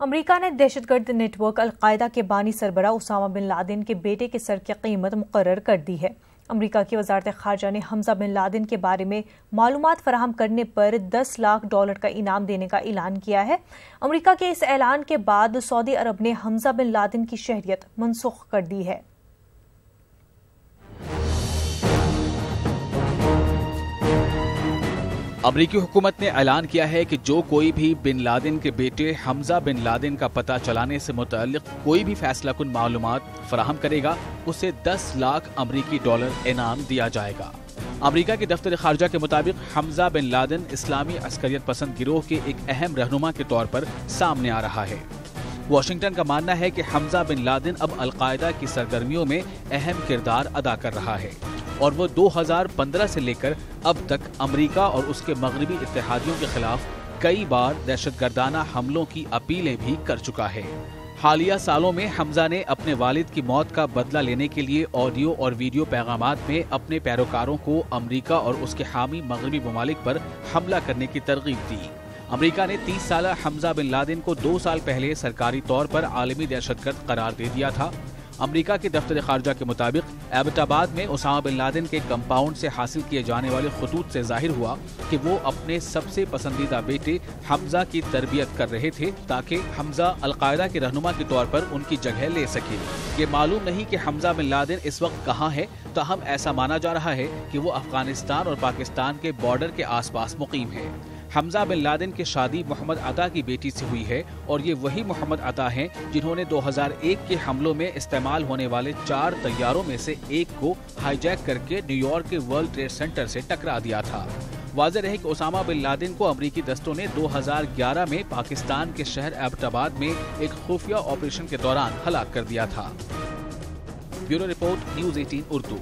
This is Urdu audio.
امریکہ نے دہشت گرد نیٹ ورک القاعدہ کے بانی سربراہ اسامہ بن لادن کے بیٹے کے سر کی قیمت مقرر کر دی ہے۔ امریکہ کی وزارت خارجہ نے حمزہ بن لادن کے بارے میں معلومات فراہم کرنے پر $10 لاکھ کا انعام دینے کا اعلان کیا ہے۔ امریکہ کے اس اعلان کے بعد سعودی عرب نے حمزہ بن لادن کی شہریت منسوخ کر دی ہے۔ امریکی حکومت نے اعلان کیا ہے کہ جو کوئی بھی بن لادن کے بیٹے حمزہ بن لادن کا پتہ چلانے سے متعلق کوئی بھی فیصلہ کن معلومات فراہم کرے گا اسے $10 لاکھ انعام دیا جائے گا۔ امریکہ کے دفتر خارجہ کے مطابق حمزہ بن لادن اسلامی عسکریت پسند گروہ کے ایک اہم رہنما کے طور پر سامنے آ رہا ہے۔ واشنگٹن کا ماننا ہے کہ حمزہ بن لادن اب القاعدہ کی سرگرمیوں میں اہم کردار ادا کر رہا ہے اور وہ 2015 سے لے کر اب تک امریکہ اور اس کے مغربی اتحادیوں کے خلاف کئی بار دہشت گردانہ حملوں کی اپیلیں بھی کر چکا ہے۔ حالیہ سالوں میں حمزہ نے اپنے والد کی موت کا بدلہ لینے کے لیے آڈیو اور ویڈیو پیغامات میں اپنے پیروکاروں کو امریکہ اور اس کے حامی مغربی ممالک پر حملہ کرنے کی ترغیب دی۔ امریکہ نے 30 سالہ حمزہ بن لادن کو 2 سال پہلے سرکاری طور پر عالمی دہشت گرد قرار دے دیا تھا۔ امریکہ کے دفتر خارجہ کے مطابق ایبٹ آباد میں اسامہ بن لادن کے کمپاؤنڈ سے حاصل کیے جانے والے خطوط سے ظاہر ہوا کہ وہ اپنے سب سے پسندیدہ بیٹے حمزہ کی تربیت کر رہے تھے تاکہ حمزہ القاعدہ کے رہنما کے طور پر ان کی جگہ لے سکے۔ یہ معلوم نہیں کہ حمزہ بن لادن اس وقت کہاں ہے، تاہم ایسا مانا جا رہا ہے کہ وہ افغانستان اور پاکستان کے بارڈر کے آس پاس مقیم ہے۔ حمزہ بن لادن کی شادی محمد عطا کی بیٹی سے ہوئی ہے اور یہ وہی محمد عطا ہیں جنہوں نے 2001 کے حملوں میں استعمال ہونے والے 4 طیاروں میں سے ایک کو ہائی جیک کر کے نیو یارک کے ورلڈ ٹریڈ سینٹر سے ٹکرا دیا تھا۔ واضح رہے کہ اسامہ بن لادن کو امریکی دستوں نے 2011 میں پاکستان کے شہر ایبٹ آباد میں ایک خفیہ آپریشن کے دوران ہلاک کر دیا تھا۔ Bureau report, news 18 Urdu.